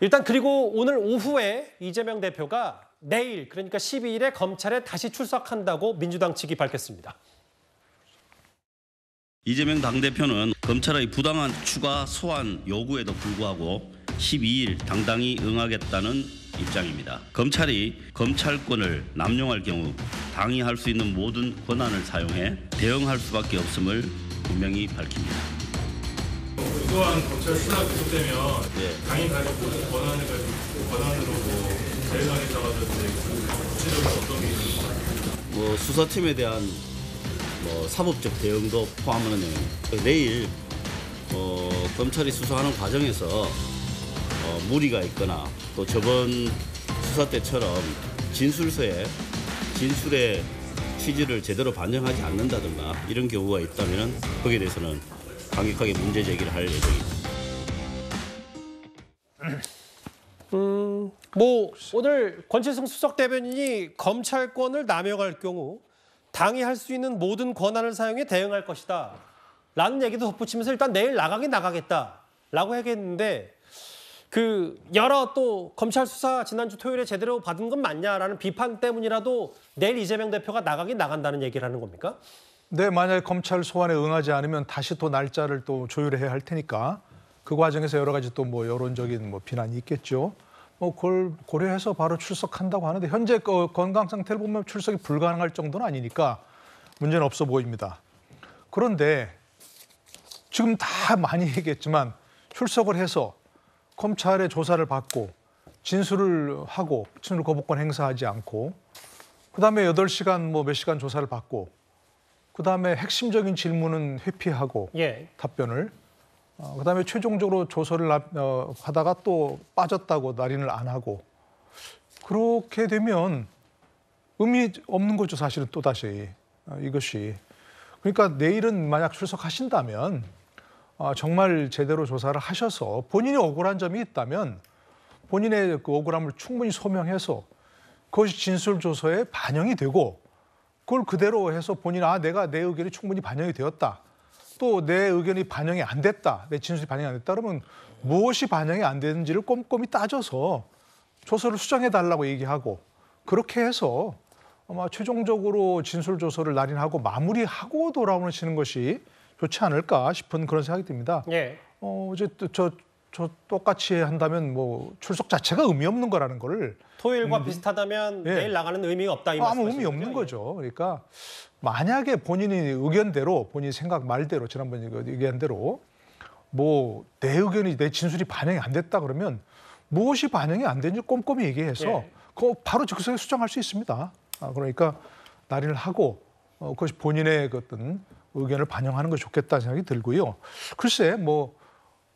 일단 그리고 오늘 오후에 이재명 대표가 내일 그러니까 12일에 검찰에 다시 출석한다고 민주당 측이 밝혔습니다. 이재명 당대표는 검찰의 부당한 추가 소환 요구에도 불구하고 12일 당당히 응하겠다는 입장입니다. 검찰이 검찰권을 남용할 경우 당이 할 수 있는 모든 권한을 사용해 대응할 수밖에 없음을 분명히 밝힙니다. 또한 검찰 수사가 계속되면 당이 가지고 모든 권한으로 대응하겠다고 하는데 구체적으로 어떤 게 있습니까? 수사팀에 대한 사법적 대응도 포함하는 내용. 내일 검찰이 수사하는 과정에서 무리가 있거나 또 저번 수사 때처럼 진술서에 진술의 취지를 제대로 반영하지 않는다든가 이런 경우가 있다면 거기에 대해서는 강력하게 문제 제기를 할 예정입니다. 오늘 권칠승 수석 대변인이 검찰권을 남용할 경우 당이 할 수 있는 모든 권한을 사용해 대응할 것이다 라는 얘기도 덧붙이면서 일단 내일 나가겠다라고 하겠는데 여러 또 검찰 수사 지난주 토요일에 제대로 받은 건 맞냐라는 비판 때문이라도 내일 이재명 대표가 나간다는 얘기를 하는 겁니까? 네, 만약에 검찰 소환에 응하지 않으면 다시 또 날짜를 또 조율해야 할 테니까 그 과정에서 여러 가지 또 여론적인 비난이 있겠죠. 그걸 고려해서 바로 출석한다고 하는데 현재 건강 상태를 보면 출석이 불가능할 정도는 아니니까 문제는 없어 보입니다. 그런데 지금 다 많이 얘기했지만 출석을 해서 검찰의 조사를 받고 진술을 하고 진술 거부권 행사하지 않고 그다음에 8시간 몇 시간 조사를 받고 그다음에 핵심적인 질문은 회피하고 답변을 그다음에 최종적으로 조서를 하다가 또 빠졌다고 날인을 안 하고 그렇게 되면 의미 없는 거죠. 사실은 또다시 이것이. 그러니까 내일은 만약 출석하신다면 정말 제대로 조사를 하셔서 본인이 억울한 점이 있다면 본인의 그 억울함을 충분히 소명해서 그것이 진술조서에 반영이 되고 그걸 그대로 해서 본인 내가 내 의견이 충분히 반영이 되었다. 또 내 의견이 반영이 안 됐다. 내 진술이 반영이 안 됐다. 그러면 무엇이 반영이 안 되는지를 꼼꼼히 따져서 조서를 수정해달라고 얘기하고 그렇게 해서 아마 최종적으로 진술조서를 날인하고 마무리하고 돌아오시는 것이 좋지 않을까 싶은 그런 생각이 듭니다. 이제 저 똑같이 한다면 출석 자체가 의미 없는 거라는 거를 토요일과 비슷하다면 내일 나가는 의미가 없다 이 말씀이시죠? 아무 의미 없는 거죠. 그러니까 만약에 본인이 의견대로 본인 생각 말대로 지난번 얘기한 대로 내 의견이 내 진술이 반영이 안 됐다 그러면 무엇이 반영이 안 되는지 꼼꼼히 얘기해서 그거 바로 즉석에 수정할 수 있습니다. 그러니까 날인을 하고 그것이 본인의 어떤 의견을 반영하는 것이 좋겠다는 생각이 들고요. 글쎄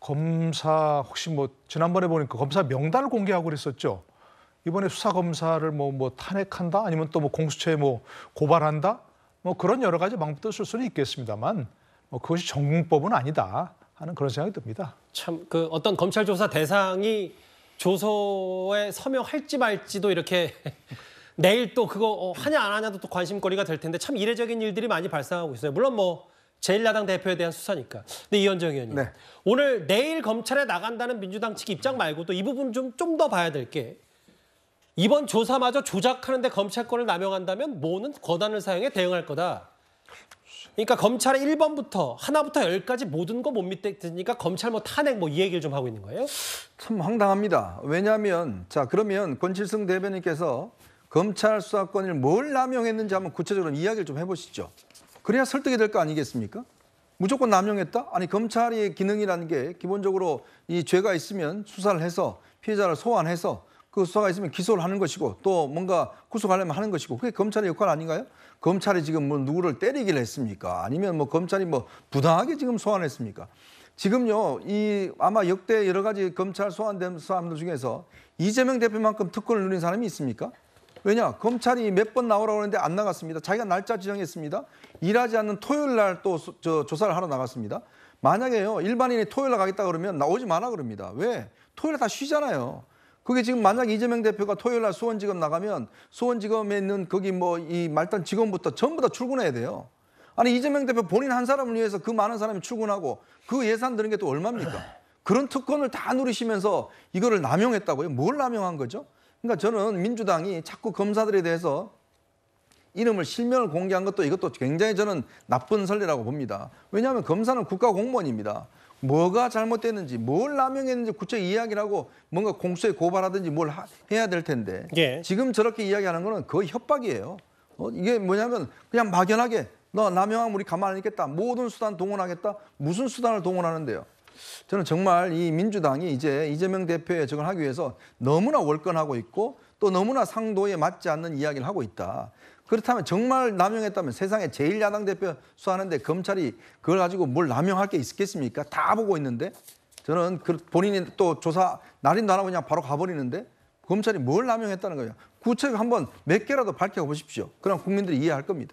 검사 혹시 지난번에 보니까 검사 명단을 공개하고 그랬었죠. 이번에 수사 검사를 탄핵한다 아니면 또 공수처에 고발한다 그런 여러 가지 방법도 쓸 수는 있겠습니다만 그것이 정공법은 아니다 하는 그런 생각이 듭니다. 참 어떤 검찰 조사 대상이 조서에 서명할지 말지도 이렇게 내일 또 그거 하냐 안 하냐도 또 관심거리가 될 텐데 참 이례적인 일들이 많이 발생하고 있어요. 물론 제1야당 대표에 대한 수사니까. 근데 이현정 의원님, 오늘 내일 검찰에 나간다는 민주당 측 입장 말고도 이 부분 좀 더 봐야 될 게 이번 조사마저 조작하는데 검찰권을 남용한다면 뭐는 권한을 사용해 대응할 거다. 그러니까 검찰의 1번부터 하나부터 10까지 모든 거 못 믿으니까 검찰 탄핵 이 얘기를 좀 하고 있는 거예요? 참 황당합니다. 왜냐하면 그러면 권칠승 대변인께서 검찰 수사권을 뭘 남용했는지 한번 구체적으로 이야기를 좀 해보시죠. 그래야 설득이 될 거 아니겠습니까? 무조건 남용했다? 아니 검찰의 기능이라는 게 기본적으로 이 죄가 있으면 수사를 해서 피해자를 소환해서 그 수사가 있으면 기소를 하는 것이고 또 뭔가 구속하려면 하는 것이고 그게 검찰의 역할 아닌가요? 검찰이 지금 누구를 때리기를 했습니까? 아니면 검찰이 부당하게 지금 소환했습니까? 지금요 아마 역대 여러 가지 검찰 소환된 사람들 중에서 이재명 대표만큼 특권을 누린 사람이 있습니까? 왜냐? 검찰이 몇 번 나오라고 하는데 안 나갔습니다. 자기가 날짜 지정했습니다. 일하지 않는 토요일 날 또 조사를 하러 나갔습니다. 만약에요 일반인이 토요일 날 가겠다 그러면 나오지 마라 그럽니다. 왜? 토요일에 다 쉬잖아요. 그게 지금 만약 이재명 대표가 토요일 날 수원지검 나가면 수원지검에 있는 거기 이 말단 직원부터 전부 다 출근해야 돼요. 아니 이재명 대표 본인 한 사람을 위해서 그 많은 사람이 출근하고 그 예산 드는 게 또 얼마입니까? 그런 특권을 다 누리시면서 이거를 남용했다고요? 뭘 남용한 거죠? 그러니까 저는 민주당이 자꾸 검사들에 대해서 이름을 실명을 공개한 것도 이것도 굉장히 저는 나쁜 선례라고 봅니다. 왜냐하면 검사는 국가 공무원입니다. 뭐가 잘못됐는지 뭘 남용했는지 구체적 이야기를 하고 뭔가 공수처에 고발하든지 뭘 해야 될 텐데 예. 지금 저렇게 이야기하는 거는 거의 협박이에요. 이게 뭐냐면 그냥 막연하게 너 남용하면 우리 가만 안 있겠다. 모든 수단 동원하겠다. 무슨 수단을 동원하는데요. 저는 정말 이 민주당이 이제 이재명 대표에 저걸 하기 위해서 너무나 월권하고 있고 또 너무나 상도에 맞지 않는 이야기를 하고 있다. 그렇다면 정말 남용했다면 세상에 제1야당 대표 수사하는데 검찰이 그걸 가지고 뭘 남용할 게 있겠습니까? 다 보고 있는데 저는 본인이 또 조사 날인도 안 하고 그냥 바로 가버리는데 검찰이 뭘 남용했다는 거예요. 구체적으로 한번 몇 개라도 밝혀보십시오. 그럼 국민들이 이해할 겁니다.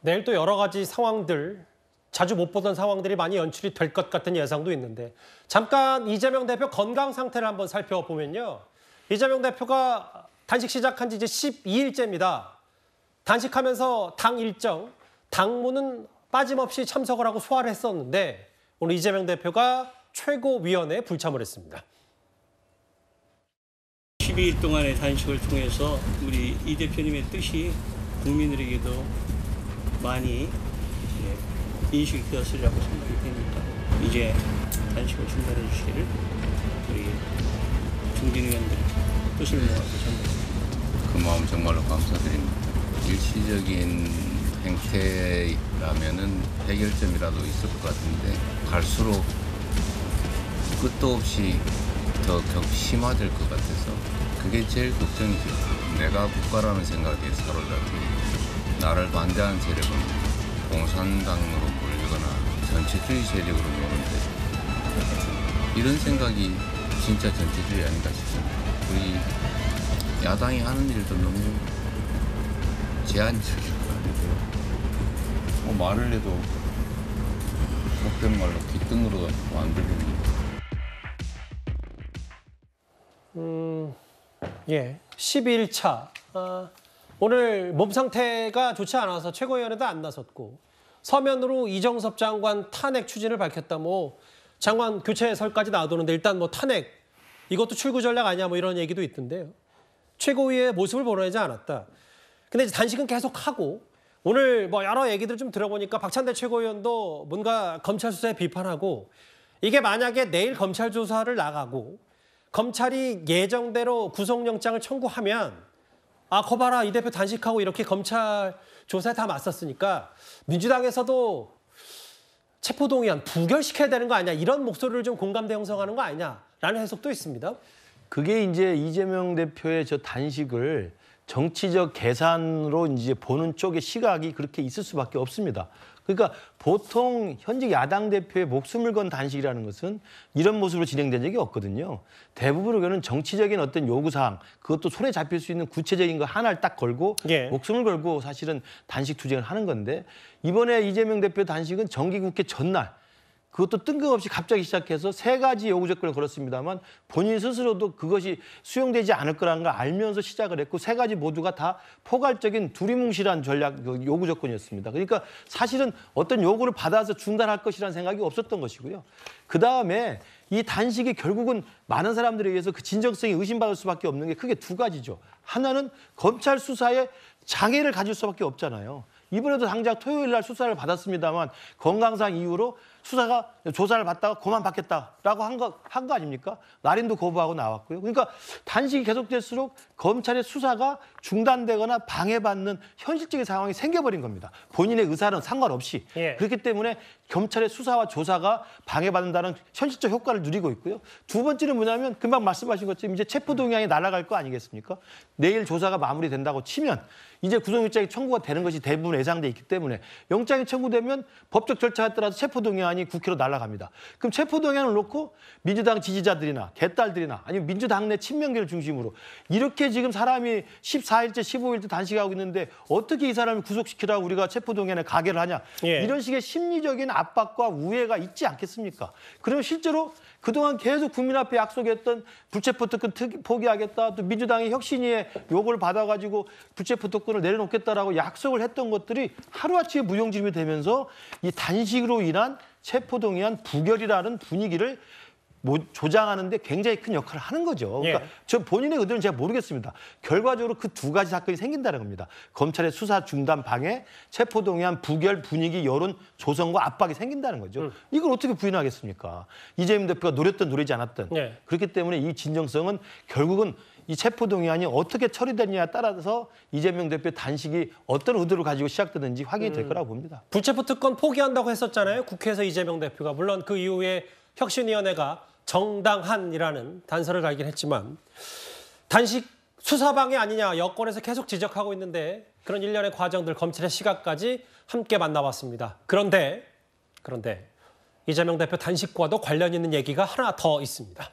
내일 또 여러 가지 상황들, 자주 못 보던 상황들이 많이 연출이 될 것 같은 예상도 있는데 잠깐 이재명 대표 건강 상태를 한번 살펴보면요. 이재명 대표가 단식 시작한 지 이제 12일째입니다. 단식하면서 당 일정, 당무는 빠짐없이 참석을 하고 소화를 했었는데 오늘 이재명 대표가 최고위원회에 불참을 했습니다. 12일 동안의 단식을 통해서 우리 이 대표님의 뜻이 국민들에게도 많이 인식이 되었으리라고 생각이 됩니다. 이제 단식을 중단해 주시기를 우리 중진 의원들 뜻을 모아서 전달합니다. 그 마음 정말로 감사드립니다. 일시적인 행태라면은 해결점이라도 있을 것 같은데 갈수록 끝도 없이 더 심화될 것 같아서 그게 제일 걱정이죠. 내가 국가라는 생각에 사로잡히 나를 반대하는 세력은 공산당으로 몰리거나 전체주의 세력으로 모는데 이런 생각이 진짜 전체주의 아닌가 싶습니다. 우리 야당이 하는 일도 너무 제한적인 거 아니고요. 말을 해도 속된 말로 귓등으로 안 들립니다. 예, 12일차. 오늘 몸 상태가 좋지 않아서 최고위원회도 안 나섰고 서면으로 이정섭 장관 탄핵 추진을 밝혔다. 뭐 장관 교체설까지 나오는데 일단 뭐 탄핵 이것도 출구 전략 아니야 뭐 이런 얘기도 있던데요. 최고위의 모습을 보러내지 않았다. 근데 이제 단식은 계속 하고 오늘 뭐 여러 얘기들 좀 들어보니까 박찬대 최고위원도 뭔가 검찰 수사에 비판하고 이게 만약에 내일 검찰 조사를 나가고 검찰이 예정대로 구속영장을 청구하면 거 봐라 이 대표 단식하고 이렇게 검찰 조사에 다 맞섰으니까 민주당에서도 체포동의안 부결시켜야 되는 거 아니냐 이런 목소리를 좀 공감대 형성하는 거 아니냐라는 해석도 있습니다. 그게 이제 이재명 대표의 저 단식을 정치적 계산으로 이제 보는 쪽의 시각이 그렇게 있을 수밖에 없습니다. 그러니까 보통 현직 야당 대표의 목숨을 건 단식이라는 것은 이런 모습으로 진행된 적이 없거든요. 대부분은 정치적인 어떤 요구사항, 그것도 손에 잡힐 수 있는 구체적인 거 하나를 딱 걸고 목숨을 걸고 사실은 단식 투쟁을 하는 건데 이번에 이재명 대표 단식은 정기국회 전날 그것도 뜬금없이 갑자기 시작해서 3가지 요구 조건을 걸었습니다만 본인 스스로도 그것이 수용되지 않을 거라는 걸 알면서 시작을 했고 3가지 모두가 다 포괄적인 두리뭉실한 전략 요구 조건이었습니다. 그러니까 사실은 어떤 요구를 받아서 중단할 것이라는 생각이 없었던 것이고요. 그다음에 이 단식이 결국은 많은 사람들에 의해서 그 진정성이 의심받을 수밖에 없는 게 크게 2가지죠. 하나는 검찰 수사에 장애를 가질 수밖에 없잖아요. 이번에도 당장 토요일 날 수사를 받았습니다만 건강상 이유로 수사가 조사를 받다가 고만받겠다라고 한 거 아닙니까? 날인도 거부하고 나왔고요. 그러니까 단식이 계속될수록 검찰의 수사가 중단되거나 방해받는 현실적인 상황이 생겨버린 겁니다. 본인의 의사는 상관없이. 그렇기 때문에 검찰의 수사와 조사가 방해받는다는 현실적 효과를 누리고 있고요. 2번째는 뭐냐면 금방 말씀하신 것처럼 이제 체포동의안이 날아갈 거 아니겠습니까? 내일 조사가 마무리된다고 치면 이제 구속영장이 청구가 되는 것이 대부분 예상돼 있기 때문에 영장이 청구되면 법적 절차에 따라서 체포동의안이 국회로 날아갑니다. 그럼 체포동의안을 놓고 민주당 지지자들이나 개딸들이나 아니면 민주당 내 친명계를 중심으로 이렇게 지금 사람이 14일째 15일째 단식하고 있는데 어떻게 이 사람을 구속시키라고 우리가 체포동의안에 가결을 하냐. 이런 식의 심리적인 압박과 우회가 있지 않겠습니까? 그러면 실제로 그동안 계속 국민 앞에 약속했던 불체포 특권 포기하겠다. 또 민주당이 혁신위의 요구를 받아가지고 불체포 특권을 내려놓겠다라고 약속을 했던 것들이 하루아침에 무용지물이 되면서 이 단식으로 인한 체포동의안 부결이라는 분위기를 조장하는데 굉장히 큰 역할을 하는 거죠. 그러니까 예. 저 본인의 의도는 제가 모르겠습니다. 결과적으로 그 두 가지 사건이 생긴다는 겁니다. 검찰의 수사 중단 방해, 체포동의안 부결 분위기 여론 조성과 압박이 생긴다는 거죠. 이걸 어떻게 부인하겠습니까? 이재명 대표가 노렸든 노리지 않았든. 예. 그렇기 때문에 이 진정성은 결국은 이 체포동의안이 어떻게 처리되느냐에 따라서 이재명 대표의 단식이 어떤 의도를 가지고 시작되는지 확인이 될 거라고 봅니다. 불체포 특권 포기한다고 했었잖아요. 국회에서 이재명 대표가. 물론 그 이후에 혁신위원회가 정당한이라는 단서를 달긴 했지만 단식 수사방해 아니냐 여권에서 계속 지적하고 있는데 그런 일련의 과정들 검찰의 시각까지 함께 만나봤습니다. 그런데 이재명 대표 단식과도 관련 있는 얘기가 하나 더 있습니다.